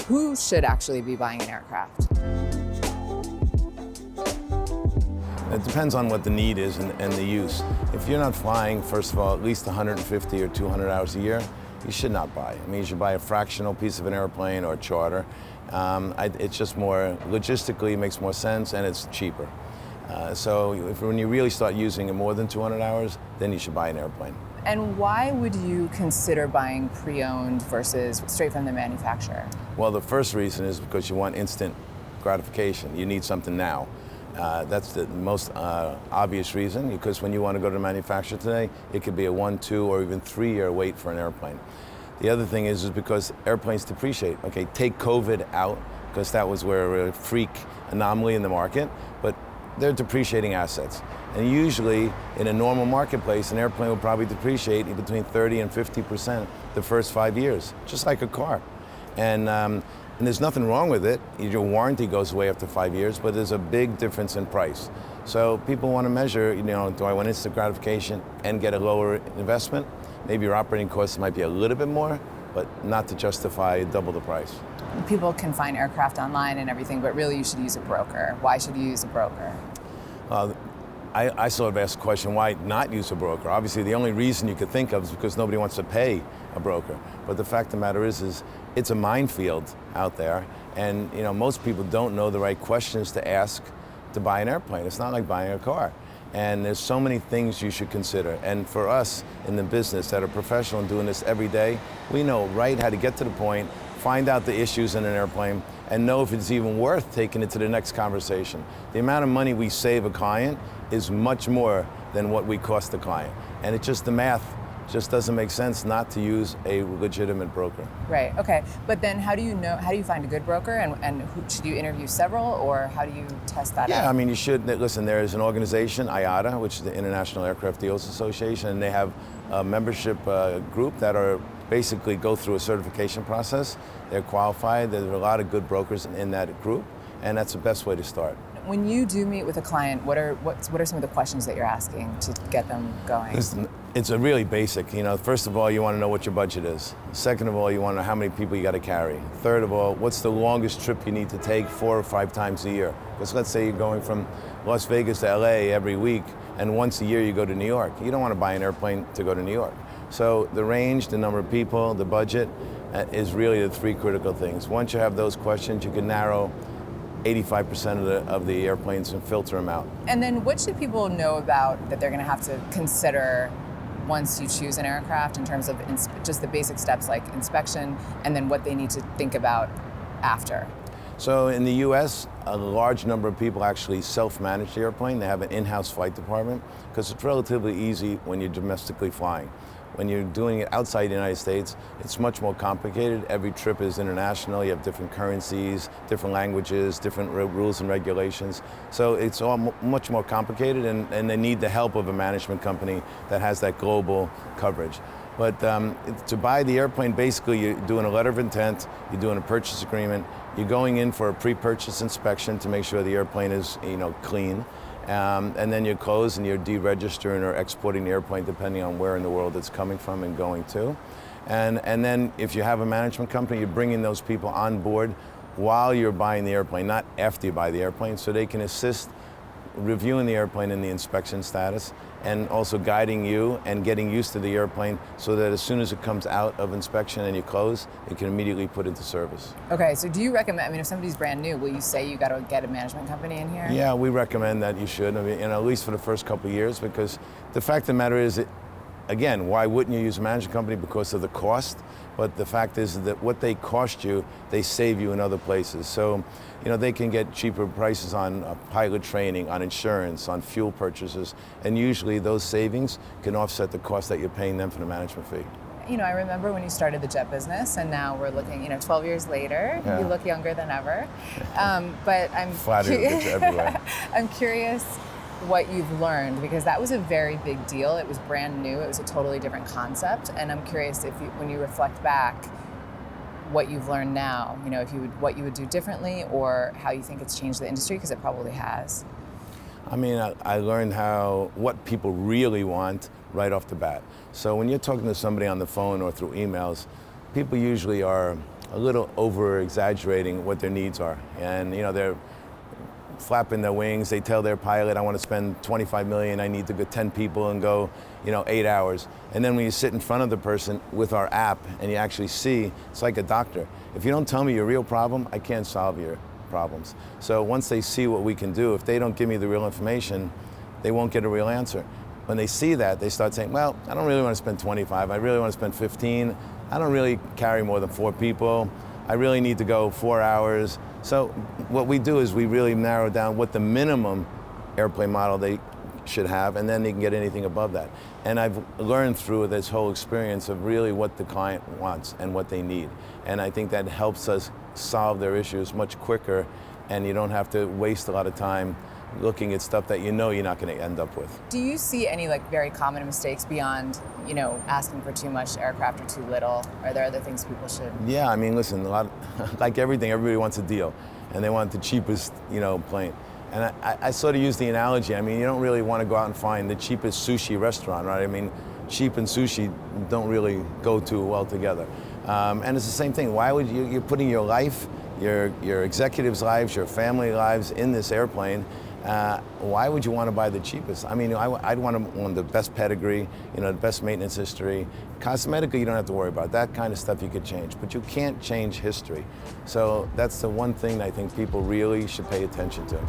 Who should actually be buying an aircraft? It depends on what the need is and the use. If you're not flying, first of all, at least 150 or 200 hours a year, you should not buy. I mean, you should buy a fractional piece of an airplane or a charter. It's just more, logistically, it makes more sense and it's cheaper. So when you really start using it more than 200 hours, then you should buy an airplane. And why would you consider buying pre-owned versus straight from the manufacturer? Well, the first reason is because you want instant gratification. You need something now. That's the most obvious reason, because when you want to go to the manufacturer today, it could be a 1, 2, or even 3-year wait for an airplane. The other thing is because airplanes depreciate. Okay, take COVID out, because that was where a freak anomaly in the market, but they're depreciating assets. And usually, in a normal marketplace, an airplane will probably depreciate between 30 and 50% the first 5 years, just like a car. And there's nothing wrong with it. Your warranty goes away after 5 years, but there's a big difference in price. So people want to measure, do I want instant gratification and get a lower investment? Maybe your operating costs might be a little bit more, but not to justify double the price. People can find aircraft online and everything, but really you should use a broker. Why should you use a broker? I sort of asked the question, why not use a broker? Obviously, the only reason you could think of is because nobody wants to pay a broker. But the fact of the matter is it's a minefield out there, and most people don't know the right questions to ask to buy an airplane. It's not like buying a car. And there's so many things you should consider. And for us in the business that are professional and doing this every day, we know right how to get to the point, find out the issues in an airplane, and know if it's even worth taking it to the next conversation. The amount of money we save a client is much more than what we cost the client. And it's just the math just doesn't make sense not to use a legitimate broker. Right, okay. But then how do you find a good broker, and should you interview several, or how do you test that out? Yeah, I mean, you should. Listen, there is an organization, IATA, which is the International Aircraft Dealers Association, and they have a membership group that are basically go through a certification process. They're qualified. There are a lot of good brokers in that group, and that's the best way to start. When you do meet with a client, what are some of the questions that you're asking to get them going? It's a really basic. First of all, you want to know what your budget is. Second of all, you want to know how many people you got to carry. Third of all, what's the longest trip you need to take 4 or 5 times a year? Because let's say you're going from Las Vegas to LA every week, and once a year you go to New York. You don't want to buy an airplane to go to New York. So the range, the number of people, the budget is really the 3 critical things. Once you have those questions, you can narrow 85% of the airplanes and filter them out. And then what should people know about that they're going to have to consider once you choose an aircraft in terms of just the basic steps like inspection, and then what they need to think about after? So in the US, a large number of people actually self-manage the airplane. They have an in-house flight department because it's relatively easy when you're domestically flying. When you're doing it outside the United States, it's much more complicated. Every trip is international. You have different currencies, different languages, different rules and regulations. So it's all much more complicated, and they need the help of a management company that has that global coverage. But to buy the airplane, basically you're doing a letter of intent, you're doing a purchase agreement, you're going in for a pre-purchase inspection to make sure the airplane is clean. And then you close and you're deregistering or exporting the airplane depending on where in the world it's coming from and going to. And then if you have a management company, you're bringing those people on board while you're buying the airplane, not after you buy the airplane, so they can assist reviewing the airplane and the inspection status, and also guiding you and getting used to the airplane so that as soon as it comes out of inspection and you close, you can immediately put into service. Okay, so do you recommend, if somebody's brand new, will you say you got to get a management company in here? Yeah, we recommend that you should, at least for the first couple of years, because the fact of the matter is, again, why wouldn't you use a management company? Because of the cost. But the fact is that what they cost you, they save you in other places. So, they can get cheaper prices on pilot training, on insurance, on fuel purchases, and usually those savings can offset the cost that you're paying them for the management fee. I remember when you started the jet business, and now we're looking, 12 years later, You look younger than ever. But I'm everywhere. I'm curious what you've learned, because that was a very big deal. It was brand new. It was a totally different concept, and I'm curious when you reflect back, what you've learned now. What you would do differently, or how you think it's changed the industry, because it probably has. I learned what people really want right off the bat. So when you're talking to somebody on the phone or through emails, people usually are a little over exaggerating what their needs are. And they're flapping their wings. They tell their pilot, I want to spend 25 million, I need to get 10 people and go 8 hours. And then when you sit in front of the person with our app and you actually see, it's like a doctor. If you don't tell me your real problem, I can't solve your problems. So once they see what we can do, if they don't give me the real information, they won't get a real answer. When they see that, they start saying, well, I don't really want to spend 25, I really want to spend 15, I don't really carry more than 4 people, I really need to go 4 hours. So what we do is we really narrow down what the minimum airplane model they should have, and then they can get anything above that. And I've learned through this whole experience of really what the client wants and what they need. And I think that helps us solve their issues much quicker, and you don't have to waste a lot of time looking at stuff that you're not going to end up with. Do you see any very common mistakes beyond, asking for too much aircraft or too little? Are there other things people should? Yeah, I mean, listen, like everything, everybody wants a deal, and they want the cheapest, plane. And I sort of use the analogy. I mean, you don't really want to go out and find the cheapest sushi restaurant, right? I mean, cheap and sushi don't really go too well together. And it's the same thing. Why would you're putting your life, your executives' lives, your family lives in this airplane? Why would you want to buy the cheapest? I mean, I'd want the best pedigree, the best maintenance history. Cosmetically, you don't have to worry about that kind of stuff. You could change, but you can't change history. So that's the one thing I think people really should pay attention to.